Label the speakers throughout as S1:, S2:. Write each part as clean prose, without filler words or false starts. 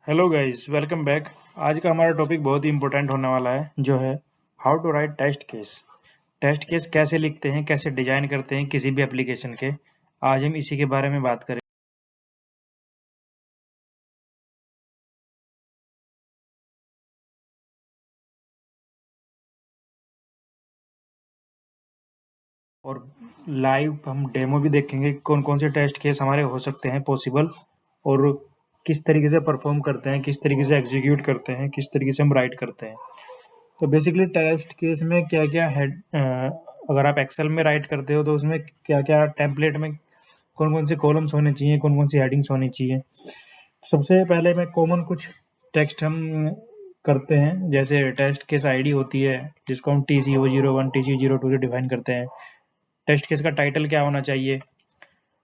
S1: Hello guys, welcome back. आज का हमारा टॉपिक बहुत ही इंपॉर्टेंट होने वाला है, जो है how to write test case. Test case कैसे लिखते हैं, कैसे डिजाइन करते हैं किसी भी एप्लीकेशन के। आज हम इसी के बारे में बात करें। और लाइव हम डेमो भी देखेंगे, कौन कौन से टेस्ट केस हमारे हो सकते हैं पॉसिबल, और किस तरीके से परफॉर्म करते हैं, किस तरीके से एग्जीक्यूट करते हैं, किस तरीके से हम राइट करते हैं। तो बेसिकली टेस्ट केस में क्या क्या है, अगर आप एक्सेल में राइट करते हो तो उसमें क्या क्या टेम्पलेट में कौन कौन से कॉलम्स होने चाहिए, कौन कौन सी हेडिंग्स होनी चाहिए। सबसे पहले मैं कॉमन कुछ टेक्स्ट हम करते हैं, जैसे टेस्ट केस आईडी होती है, जिसको हम TCO01 TCO02 से डिफाइन करते हैं। टेस्ट केस का टाइटल क्या होना चाहिए,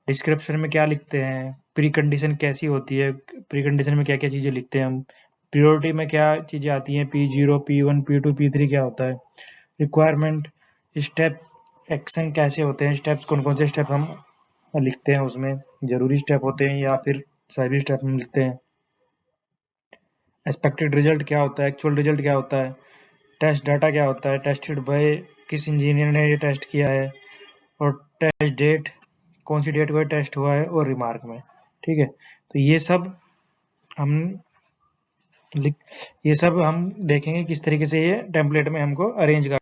S1: डिस्क्रिप्शन में क्या लिखते हैं, प्री कंडीशन कैसी होती है, प्री कंडीशन में क्या क्या चीज़ें लिखते हैं हम, प्रियोरिटी में क्या चीज़ें आती हैं, P0 P1 P2 P3 क्या होता है, रिक्वायरमेंट, स्टेप, एक्शन कैसे होते हैं, स्टेप्स कौन कौन से स्टेप हम लिखते हैं, उसमें ज़रूरी स्टेप होते हैं या फिर सभी स्टेप हम लिखते हैं, एक्सपेक्टेड रिजल्ट क्या होता है, एक्चुअल रिजल्ट क्या होता है, टेस्ट डाटा क्या होता है, टेस्टेड बाय किस इंजीनियर ने ये टेस्ट किया है, और टेस्ट डेट कौन सी डेट को टेस्ट हुआ है, और रिमार्क में। ठीक है, तो हम ये सब हम देखेंगे किस तरीके से ये टेम्पलेट में हमको अरेंज कर।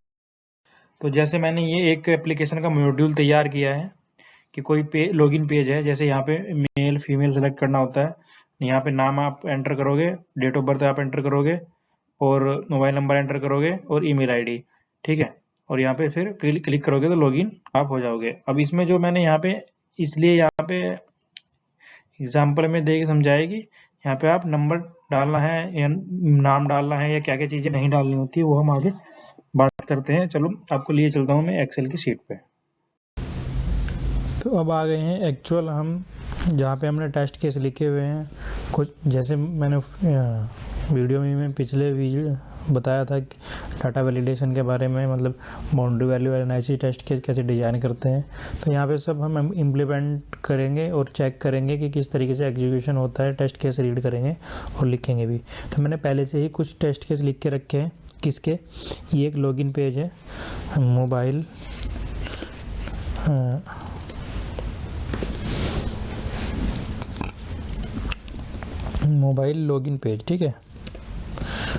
S1: तो जैसे मैंने ये एक एप्लीकेशन का मॉड्यूल तैयार किया है कि कोई लॉगिन पेज है, जैसे यहाँ पे मेल फीमेल सेलेक्ट करना होता है, यहाँ पे नाम आप एंटर करोगे, डेट ऑफ बर्थ आप एंटर करोगे, और मोबाइल नंबर एंटर करोगे, और ईमेल आईडी। ठीक है, और यहाँ पे फिर क्लिक करोगे तो लॉगिन आप हो जाओगे। अब इसमें जो मैंने यहाँ पे, इसलिए यहाँ पे एग्जाम्पल में दे के समझाएगी, यहाँ पे आप नंबर डालना है या नाम डालना है या क्या क्या चीज़ें नहीं डालनी होती है, वो हम आगे बात करते हैं। चलो आपको लिए चलता हूँ मैं एक्सेल की शीट पे। तो अब आ गए हैं एक्चुअल हम जहाँ पे हमने टेस्ट केस लिखे हुए हैं। कुछ जैसे मैंने वीडियो में मैं पिछले वीडियो बताया था कि डाटा वैलिडेशन के बारे में, मतलब boundary value analysis test case कैसे डिज़ाइन करते हैं। तो यहाँ पे सब हम इम्प्लीमेंट करेंगे और चेक करेंगे कि किस तरीके से एग्जीक्यूशन होता है। टेस्ट केस रीड करेंगे और लिखेंगे भी। तो मैंने पहले से ही कुछ टेस्ट केस लिख के रखे हैं। किसके, ये एक लॉगिन पेज है, मोबाइल लॉगिन पेज। ठीक है,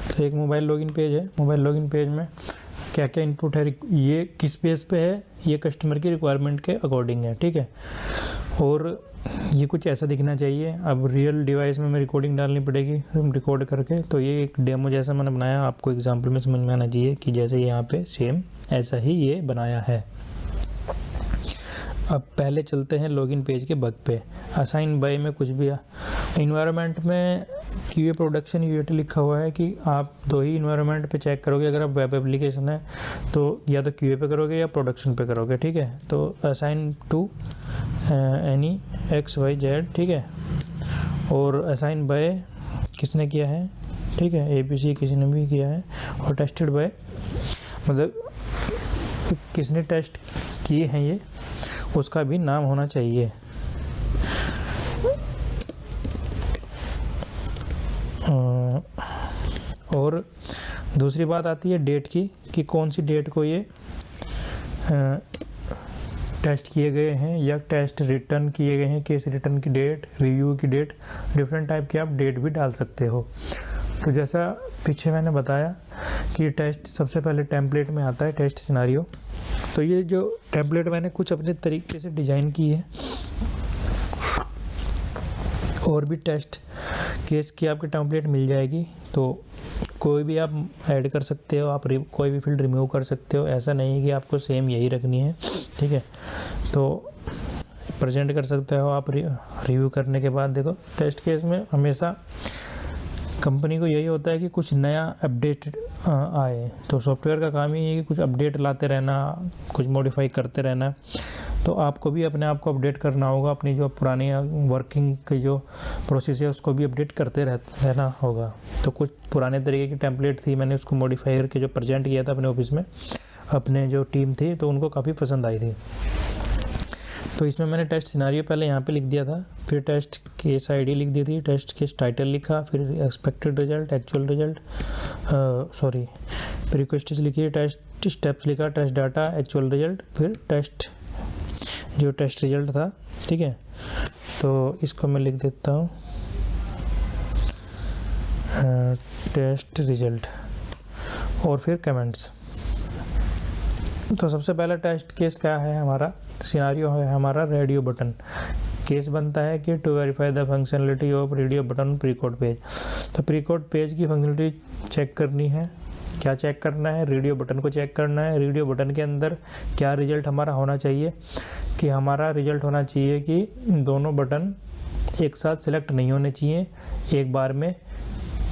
S1: तो एक मोबाइल लॉगिन पेज है। मोबाइल लॉगिन पेज में क्या क्या इनपुट है, ये किस बेस पे है, ये कस्टमर की रिक्वायरमेंट के अकॉर्डिंग है। ठीक है, और ये कुछ ऐसा दिखना चाहिए। अब रियल डिवाइस में हमें रिकॉर्डिंग डालनी पड़ेगी रिकॉर्ड करके। तो ये एक डेमो जैसा मैंने बनाया, आपको एग्जांपल में समझ में आना चाहिए कि जैसे यहाँ पे सेम ऐसा ही ये बनाया है। अब पहले चलते हैं लॉगिन पेज के बग पे। असाइन बाय में कुछ भी इन्वायरमेंट में QA प्रोडक्शन यूएटी लिखा हुआ है कि आप दो ही इन्वायरमेंट पे चेक करोगे। अगर आप वेब एप्लीकेशन है तो या तो QA पे करोगे या प्रोडक्शन पे करोगे। ठीक है, तो असाइन टू एनी XYZ। ठीक है, और असाइन बाय किसने किया है, ठीक है, ABC किसी ने भी किया है, और टेस्टेड बाय मतलब किसने टेस्ट किए हैं ये, उसका भी नाम होना चाहिए। और दूसरी बात आती है डेट की, कि कौन सी डेट को ये टेस्ट किए गए हैं या टेस्ट रिटर्न किए गए हैं, केस रिटर्न की डेट, रिव्यू की डेट, डिफरेंट टाइप की आप डेट भी डाल सकते हो। तो जैसा पीछे मैंने बताया कि टेस्ट सबसे पहले टेम्पलेट में आता है टेस्ट सिनारियो। तो ये जो टेम्पलेट मैंने कुछ अपने तरीके से डिज़ाइन की है, और भी टेस्ट केस की आपकी टेम्पलेट मिल जाएगी। तो कोई भी आप ऐड कर सकते हो, आप कोई भी फील्ड रिमूव कर सकते हो। ऐसा नहीं है कि आपको सेम यही रखनी है। ठीक है, तो प्रेजेंट कर सकते हो आप रिव्यू करने के बाद। देखो, टेस्ट केस में हमेशा कंपनी को यही होता है कि कुछ नया अपडेट आए। तो सॉफ्टवेयर का काम ही है कि कुछ अपडेट लाते रहना, कुछ मॉडिफाई करते रहना। तो आपको भी अपने आप को अपडेट करना होगा, अपनी जो पुरानी वर्किंग की जो प्रोसेस है उसको भी अपडेट करते रहना होगा। तो कुछ पुराने तरीके की टेम्पलेट थी, मैंने उसको मॉडिफाई करके जो प्रेजेंट किया था अपने ऑफिस में, अपने जो टीम थी, तो उनको काफ़ी पसंद आई थी।
S2: तो इसमें मैंने टेस्ट सिनारियो पहले यहाँ पे लिख दिया था, फिर टेस्ट केस आईडी लिख दी थी, टेस्ट केस टाइटल लिखा, फिर expected result, actual result, sorry request लिखी, टेस्ट स्टेप्स लिखा, टेस्ट डाटा, एक्चुअल रिजल्ट, फिर टेस्ट जो टेस्ट रिजल्ट था, ठीक है। तो इसको मैं लिख देता हूँ टेस्ट रिजल्ट और फिर कमेंट्स। तो सबसे पहला टेस्ट केस क्या है, हमारा सिनारियो है हमारा रेडियो बटन। केस बनता है कि to verify the functionality of radio button pre code page. तो प्री कोड पेज की फंक्शनलिटी चेक करनी है। क्या चेक करना है, रेडियो बटन को चेक करना है। रेडियो बटन के अंदर क्या रिजल्ट हमारा होना चाहिए, कि हमारा रिजल्ट होना चाहिए कि दोनों बटन एक साथ सेलेक्ट नहीं होने चाहिए एक बार में,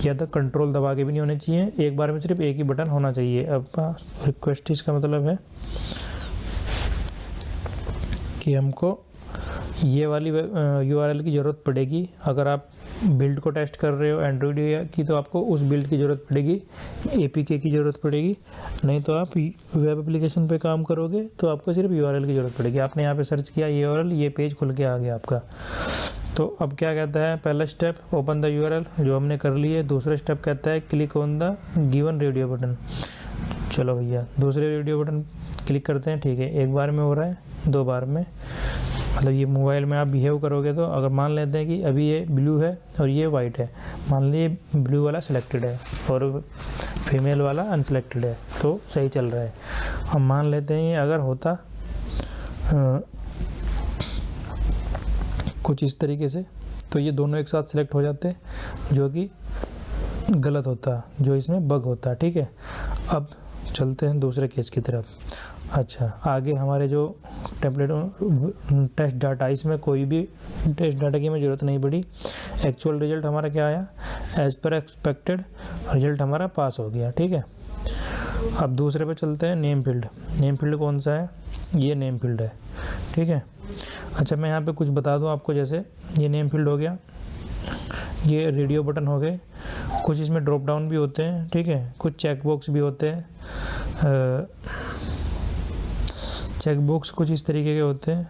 S2: या तो कंट्रोल दबा के भी नहीं होने चाहिए, एक बार में सिर्फ एक ही बटन होना चाहिए। अब रिक्वेस्ट इसका मतलब है कि हमको ये वाली URL की ज़रूरत पड़ेगी। अगर आप बिल्ड को टेस्ट कर रहे हो एंड्रॉइड की, तो आपको उस बिल्ड की ज़रूरत पड़ेगी, APK की ज़रूरत पड़ेगी। नहीं तो आप वेब एप्लीकेशन पे काम करोगे तो आपको सिर्फ URL की ज़रूरत पड़ेगी। आपने यहाँ पे सर्च किया URL, ये पेज खुल के आ गया आपका। तो अब क्या कहता है, पहला स्टेप ओपन द URL, जो हमने कर ली है। दूसरा स्टेप कहता है click on the given radio button. चलो भैया दूसरे रेडियो बटन क्लिक करते हैं, ठीक है। एक बार में हो रहा है, 2 बार में, मतलब ये मोबाइल में आप बिहेव करोगे तो अगर मान लेते हैं कि अभी ये ब्लू है और ये वाइट है, मान लीजिए ब्लू वाला सिलेक्टेड है और फीमेल वाला अनसिलेक्टेड है, तो सही चल रहा है। हम मान लेते हैं ये अगर होता कुछ इस तरीके से, तो ये दोनों एक साथ सिलेक्ट हो जाते, जो कि गलत होता, जो इसमें बग होता, ठीक है। अब चलते हैं दूसरे केस की तरफ। अच्छा, आगे हमारे जो टेम्पलेट टेस्ट डाटा, इसमें कोई भी टेस्ट डाटा की हमें ज़रूरत नहीं पड़ी। एक्चुअल रिजल्ट हमारा क्या आया, एज पर एक्सपेक्टेड रिजल्ट हमारा पास हो गया, ठीक है। अब दूसरे पे चलते हैं, नेम फील्ड। नेम फील्ड कौन सा है, ये नेम फील्ड है, ठीक है। अच्छा, मैं यहाँ पे कुछ बता दूँ आपको, जैसे ये नेम फील्ड हो गया, ये रेडियो बटन हो गए, कुछ इसमें ड्रॉप डाउन भी होते हैं, ठीक है, कुछ चेक बॉक्स भी होते हैं। चेक बॉक्स कुछ इस तरीके के होते हैं,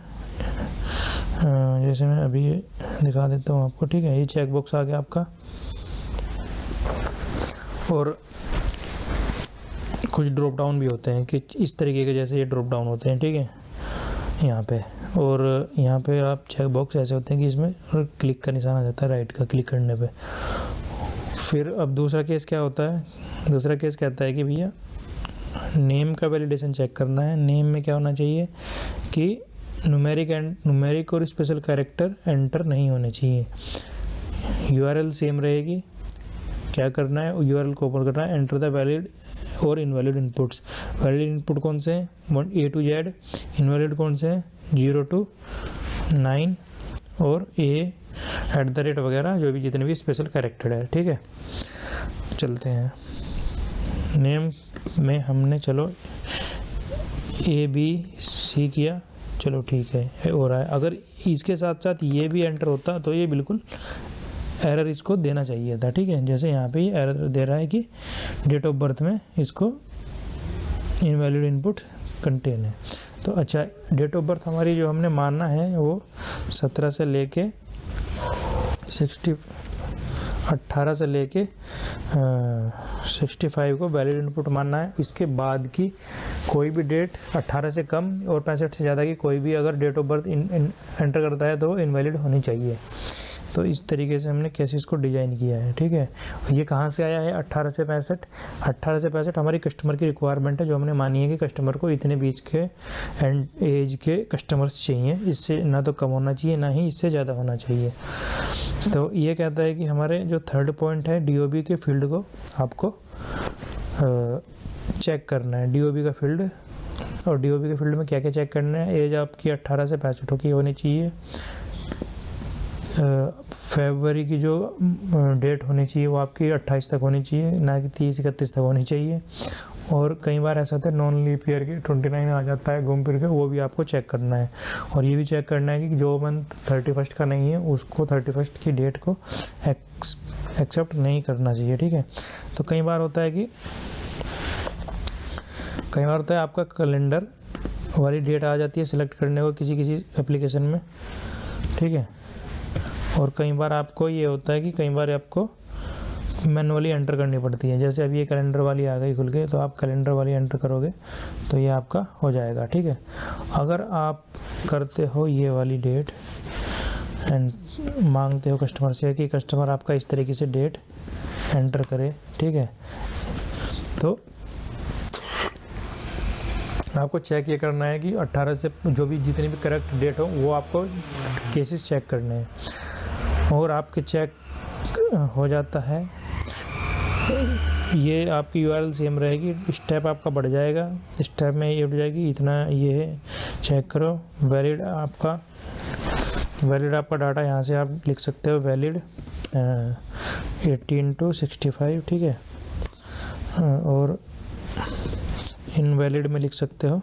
S2: जैसे मैं अभी दिखा देता हूँ आपको, ठीक है। ये चेक बॉक्स आ गया आपका, और कुछ ड्रॉप डाउन भी होते हैं कि इस तरीके के, जैसे ये ड्रॉप डाउन होते हैं, ठीक है, यहाँ पे। और यहाँ पे आप चेक बॉक्स ऐसे होते हैं कि इसमें क्लिक का निशान आ जाता है राइट का, क्लिक करने पे। फिर अब दूसरा केस क्या होता है, दूसरा केस कहता है कि भैया नेम का वैलिडेशन चेक करना है। नेम में क्या होना चाहिए कि न्यूमेरिक और स्पेशल कैरेक्टर एंटर नहीं होने चाहिए। URL सेम रहेगी। क्या करना है, URL को ओपन करना है, एंटर द वैलिड और इनवैलिड इनपुट्स। वैलिड इनपुट कौन से हैं, A to Z। इनवैलिड कौन से हैं, 0 to 9 और A@ वगैरह, जो भी जितने भी स्पेशल कैरेक्टर है, ठीक है। चलते हैं, नेम में हमने चलो ABC किया, चलो ठीक है, हो रहा है। अगर इसके साथ साथ ये भी एंटर होता तो ये बिल्कुल एरर इसको देना चाहिए था, ठीक है। जैसे यहाँ पे ये एरर दे रहा है कि डेट ऑफ बर्थ में इसको इनवैलिड इनपुट कंटेन है। तो अच्छा, डेट ऑफ बर्थ हमारी जो हमने मानना है वो 17 से लेके 18 से लेके 65 को वैलिड इनपुट मानना है। इसके बाद की कोई भी डेट 18 से कम और 65 से ज़्यादा की कोई भी अगर डेट ऑफ बर्थ एंटर करता है तो इनवैलिड होनी चाहिए। तो इस तरीके से हमने केसेस को डिज़ाइन किया है, ठीक है। ये कहाँ से आया है, 18 से 65। 18 से 65 हमारी कस्टमर की रिक्वायरमेंट है, जो हमने मानी है कि कस्टमर को इतने बीच के एंड एज के कस्टमर्स चाहिए। इससे ना तो कम होना चाहिए, ना ही इससे ज़्यादा होना चाहिए। तो ये कहता है कि हमारे जो थर्ड पॉइंट है, DOB के फील्ड को आपको चेक करना है। DOB का फील्ड, और DOB के फील्ड में क्या क्या चेक करना है, एज आपकी 18 से 65 की होनी चाहिए। फरवरी की जो डेट होनी चाहिए वो आपकी 28 तक होनी चाहिए, ना कि 30-31 तक होनी चाहिए। और कई बार ऐसा होता है नॉन लीप ईयर की 29 आ जाता है घूम फिर के, वो भी आपको चेक करना है। और ये भी चेक करना है कि जो मंथ 31 का नहीं है उसको 31 की डेट को एक्सेप्ट नहीं करना चाहिए, ठीक है। तो कई बार होता है आपका कैलेंडर वाली डेट आ जाती है सिलेक्ट करने को किसी किसी एप्लीकेशन में, ठीक है। और कई बार आपको ये होता है कि कई बार आपको मैनुअली एंटर करनी पड़ती है। जैसे अभी ये कैलेंडर वाली आ गई खुल के, तो आप कैलेंडर वाली एंटर करोगे तो ये आपका हो जाएगा, ठीक है। अगर आप करते हो ये वाली डेट एंड मांगते हो कस्टमर से कि कस्टमर आपका इस तरीके से डेट एंटर करे, ठीक है, तो आपको चेक ये करना है कि 18 से जो भी जितनी भी करेक्ट डेट हो वो आपको केसेस चेक करने हैं। और आपके चेक हो जाता है, ये आपकी यूआरएल सेम रहेगी, स्टेप आपका बढ़ जाएगा, स्टेप में ये उठ जाएगी इतना, ये है चेक करो। वैलिड आपका डाटा यहाँ से आप लिख सकते हो, वैलिड 18 to 65, ठीक है। और इनवैलिड में लिख सकते हो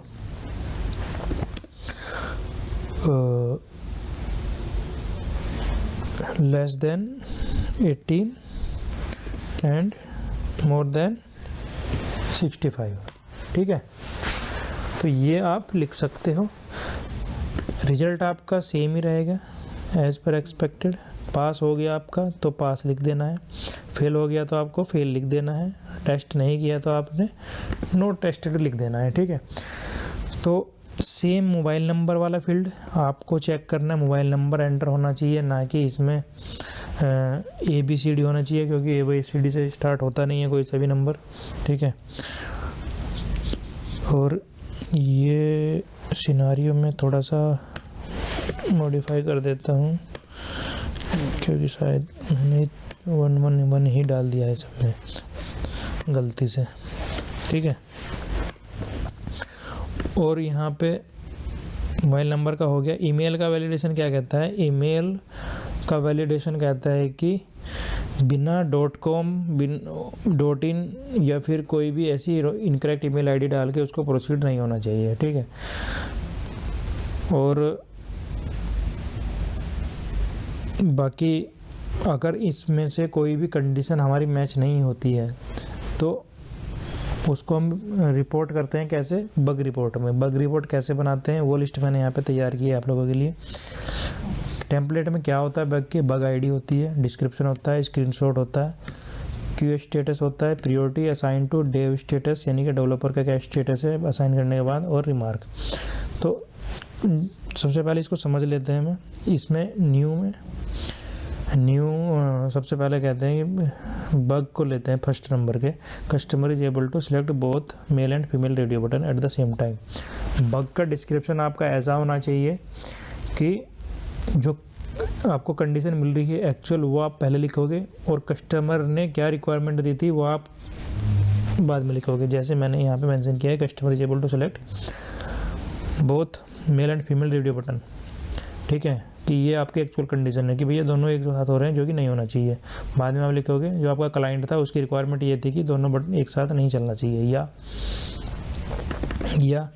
S2: less than 18 and more than 65, ठीक है। तो ये आप लिख सकते हो। रिजल्ट आपका सेम ही रहेगा एज पर एक्सपेक्टेड। पास हो गया आपका तो पास लिख देना है, फेल हो गया तो आपको फेल लिख देना है, टेस्ट नहीं किया तो आपने नोट टेस्टेड लिख देना है, ठीक है। तो सेम मोबाइल नंबर वाला फील्ड आपको चेक करना है, मोबाइल नंबर एंटर होना चाहिए, ना कि इसमें ABCD होना चाहिए, क्योंकि ABCD से स्टार्ट होता नहीं है कोई सा भी नंबर, ठीक है। और ये सिनारियो में थोड़ा सा मॉडिफाई कर देता हूँ, क्योंकि शायद मैंने 111 ही डाल दिया है सब में गलती से, ठीक है। और यहाँ पे मोबाइल नंबर का हो गया। ईमेल का वैलिडेशन क्या कहता है? ईमेल का वैलिडेशन कहता है कि बिना .com .in या फिर कोई भी ऐसी इनकरेक्ट ईमेल आईडी डाल के उसको प्रोसीड नहीं होना चाहिए, ठीक है। और बाकी अगर इसमें से कोई भी कंडीशन हमारी मैच नहीं होती है तो उसको हम रिपोर्ट करते हैं कैसे? बग रिपोर्ट में। बग रिपोर्ट कैसे बनाते हैं वो लिस्ट मैंने यहाँ पे तैयार की है आप लोगों के लिए। टेम्पलेट में क्या होता है बग के? बग आईडी होती है, डिस्क्रिप्शन होता है, स्क्रीनशॉट होता है, क्यू स्टेटस होता है, priority assign to dev status यानी कि डेवलपर का क्या स्टेटस है असाइन करने के बाद, और रिमार्क। तो सबसे पहले इसको समझ लेते हैं। मैं इसमें न्यू सबसे पहले कहते हैं कि बग को लेते हैं फर्स्ट नंबर के। Customer is able to select both male and female radio button at the same time. Bug का डिस्क्रिप्शन आपका ऐसा होना चाहिए कि जो आपको कंडीशन मिल रही है एक्चुअल वो आप पहले लिखोगे, और कस्टमर ने क्या रिक्वायरमेंट दी थी वो आप बाद में लिखोगे। जैसे मैंने यहाँ पे मेंशन किया है customer is able to select both male and female radio button, ठीक है, कि ये आपकी एक्चुअल कंडीशन है कि भैया दोनों एक साथ हो रहे हैं, जो कि नहीं होना चाहिए। बाद में आप लिखोगे जो आपका क्लाइंट था उसकी रिक्वायरमेंट ये थी कि दोनों बटन एक साथ नहीं चलना चाहिए। या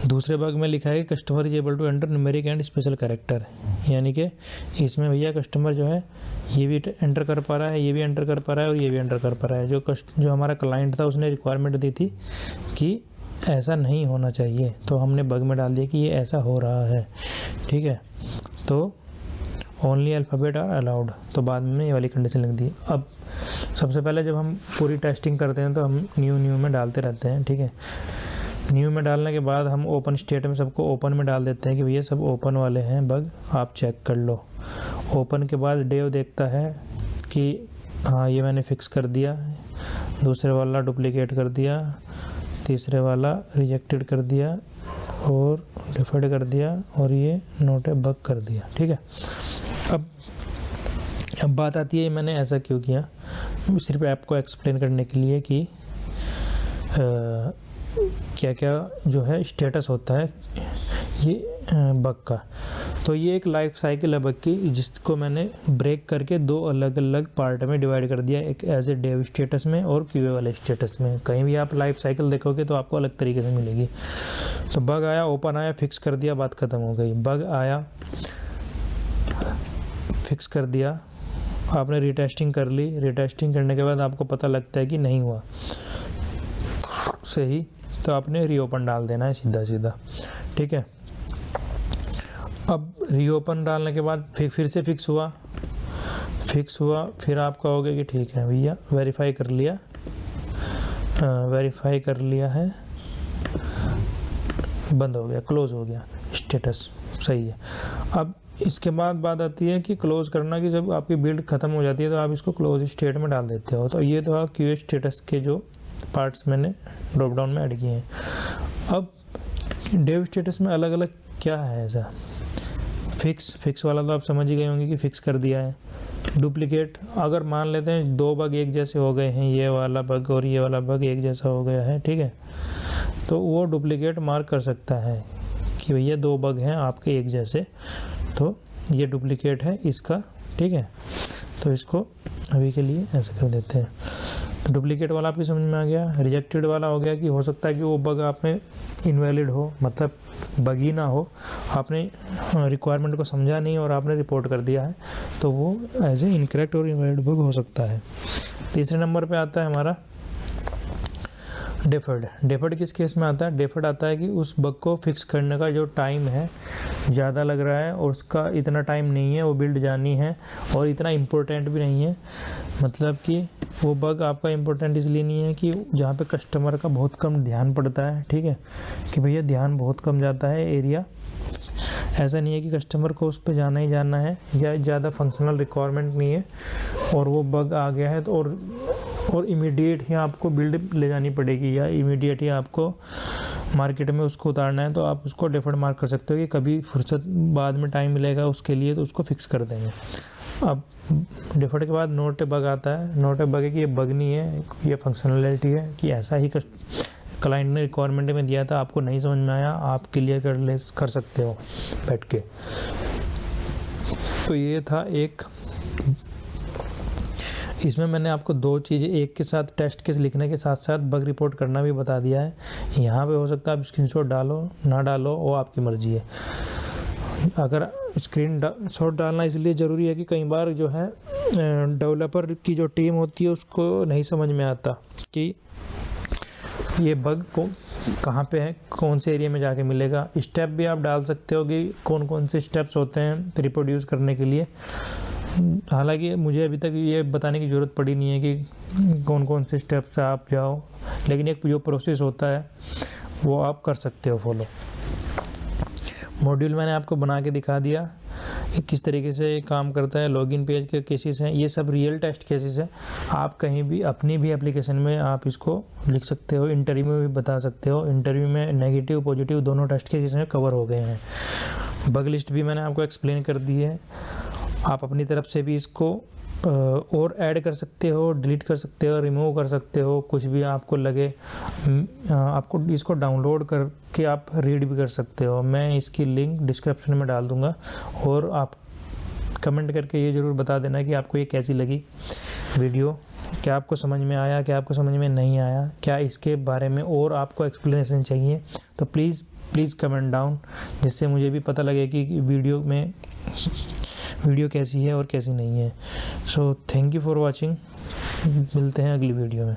S2: दूसरे भाग में लिखा है कि customer is able to enter numeric and special character, यानी कि इसमें भैया कस्टमर जो है ये भी एंटर कर पा रहा है, ये भी एंटर कर पा रहा है और ये भी एंटर कर पा रहा है। जो हमारा क्लाइंट था उसने रिक्वायरमेंट दी थी कि ऐसा नहीं होना चाहिए, तो हमने बग में डाल दिया कि ये ऐसा हो रहा है, ठीक है। तो ओनली अल्फ़ाबेट आर अलाउड, तो बाद में ये वाली कंडीशन लिख दी। अब सबसे पहले जब हम पूरी टेस्टिंग करते हैं तो हम न्यू में डालते रहते हैं, ठीक है। न्यू में डालने के बाद हम ओपन स्टेट में सबको ओपन में डाल देते हैं कि भैया सब ओपन वाले हैं बग, आप चेक कर लो। ओपन के बाद डेव देखता है कि हाँ ये मैंने फिक्स कर दिया, दूसरे वाला डुप्लीकेट कर दिया, तीसरे वाला रिजेक्टेड कर दिया और डिफर्ड कर दिया, और ये नोट बग कर दिया, ठीक है। अब बात आती है मैंने ऐसा क्यों किया, सिर्फ ऐप को एक्सप्लेन करने के लिए कि क्या क्या जो है स्टेटस होता है ये बग का। तो ये एक लाइफ साइकिल है बग की, जिसको मैंने ब्रेक करके दो अलग अलग पार्ट में डिवाइड कर दिया, एक एज ए डेव स्टेटस में और क्यूए वाले स्टेटस में। कहीं भी आप लाइफ साइकिल देखोगे तो आपको अलग तरीके से मिलेगी। तो बग आया, ओपन आया, फिक्स कर दिया, बात ख़त्म हो गई। बग आया, फिक्स कर दिया, आपने रीटेस्टिंग कर ली, रीटेस्टिंग करने के बाद आपको पता लगता है कि नहीं हुआ सही, तो आपने रीओपन डाल देना है सीधा सीधा, ठीक है। अब रीओपन डालने के बाद फिर से फिक्स हुआ, फिर आप कहोगे कि ठीक है भैया वेरीफाई कर लिया, वेरीफाई कर लिया है, बंद हो गया, क्लोज हो गया, स्टेटस सही है। अब इसके बाद बात आती है कि क्लोज करना, कि जब आपकी बिल्ड ख़त्म हो जाती है तो आप इसको क्लोज स्टेट में डाल देते हो। तो ये तो क्यूए स्टेटस के जो पार्ट्स मैंने ड्रॉप डाउन में ऐड किए हैं। अब डेव स्टेटस में अलग अलग क्या है ऐसा, फिक्स वाला तो आप समझ ही गए होंगे कि फिक्स कर दिया है। डुप्लीकेट, अगर मान लेते हैं 2 बग एक जैसे हो गए हैं, ये वाला बग और ये वाला बग एक जैसा हो गया है, ठीक है, तो वो डुप्लीकेट मार्क कर सकता है कि भैया 2 बग हैं आपके एक जैसे, तो ये डुप्लीकेट है इसका, ठीक है। तो इसको अभी के लिए ऐसे कर देते हैं। तो डुप्लीकेट वाला आपकी समझ में आ गया। रिजेक्टेड वाला हो गया कि हो सकता है कि वो बग आपने इनवैलिड हो, मतलब बग ही ना हो, आपने रिक्वायरमेंट को समझा नहीं और आपने रिपोर्ट कर दिया है, तो वो एज ए इनकरेक्ट और इनवैलिड बग हो सकता है। तीसरे नंबर पे आता है हमारा डेफर्ड। डेफर्ड किस केस में आता है? डेफर्ड आता है कि उस बग को फिक्स करने का जो टाइम है ज़्यादा लग रहा है और उसका इतना टाइम नहीं है, वो बिल्ड जानी है और इतना इम्पोर्टेंट भी नहीं है। मतलब कि वो बग आपका इम्पोर्टेंट इसलिए नहीं है कि जहाँ पे कस्टमर का बहुत कम ध्यान पड़ता है, ठीक है, कि भैया ध्यान बहुत कम जाता है एरिया। ऐसा नहीं है कि कस्टमर को उस पर जाना ही जाना है या ज़्यादा फंक्शनल रिक्वायरमेंट नहीं है और वो बग आ गया है तो और इमीडिएट ही आपको बिल्ड ले जानी पड़ेगी या इमीडिएट ही आपको मार्केट में उसको उतारना है, तो आप उसको डेफर्ड मार्क कर सकते हो कि कभी फुर्सत बाद में टाइम मिलेगा उसके लिए तो उसको फिक्स कर देंगे। अब डेफर्ड के बाद नोट ए बग आता है। नोट ए बग है कि ये बग नहीं है, ये फंक्शनलिटी है कि ऐसा ही क्लाइंट ने रिक्वायरमेंट में दिया था, आपको नहीं समझ में आया, आप क्लियर कर सकते हो बैठ के। तो ये था एक, इसमें मैंने आपको 2 चीज़ें एक के साथ टेस्ट केस लिखने के साथ साथ बग रिपोर्ट करना भी बता दिया है। यहाँ पे हो सकता है आप स्क्रीनशॉट डालो ना डालो, वो आपकी मर्ज़ी है। अगर स्क्रीनशॉट डालना इसलिए ज़रूरी है कि कई बार जो है डेवलपर की जो टीम होती है उसको नहीं समझ में आता कि ये बग को कहाँ पे है, कौन से एरिया में जाके मिलेगा। स्टेप भी आप डाल सकते हो कि कौन कौन से स्टेप्स होते हैं रिप्रोड्यूस करने के लिए। हालांकि मुझे अभी तक ये बताने की ज़रूरत पड़ी नहीं है कि कौन कौन से स्टेप से आप जाओ, लेकिन एक जो प्रोसेस होता है वो आप कर सकते हो फॉलो। मॉड्यूल मैंने आपको बना के दिखा दिया कि किस तरीके से काम करता है। लॉगिन पेज के केसेस हैं, ये सब रियल टेस्ट केसेस हैं। आप कहीं भी अपनी भी एप्लीकेशन में आप इसको लिख सकते हो, इंटरव्यू में भी बता सकते हो। इंटरव्यू में नेगेटिव पॉजिटिव दोनों टेस्ट केसेस में कवर हो गए हैं। बग लिस्ट भी मैंने आपको एक्सप्लेन कर दी है। आप अपनी तरफ से भी इसको और ऐड कर सकते हो, डिलीट कर सकते हो, रिमूव कर सकते हो, कुछ भी आपको लगे। आपको इसको डाउनलोड करके आप रीड भी कर सकते हो। मैं इसकी लिंक डिस्क्रिप्शन में डाल दूंगा और आप कमेंट करके ये ज़रूर बता देना कि आपको ये कैसी लगी वीडियो, क्या आपको समझ में आया, क्या आपको समझ में नहीं आया, क्या इसके बारे में और आपको एक्सप्लेनेशन चाहिए। तो प्लीज़ कमेंट डाउन, जिससे मुझे भी पता लगे कि वीडियो कैसी है और कैसी नहीं है। So thank you for watching, मिलते हैं अगली वीडियो में।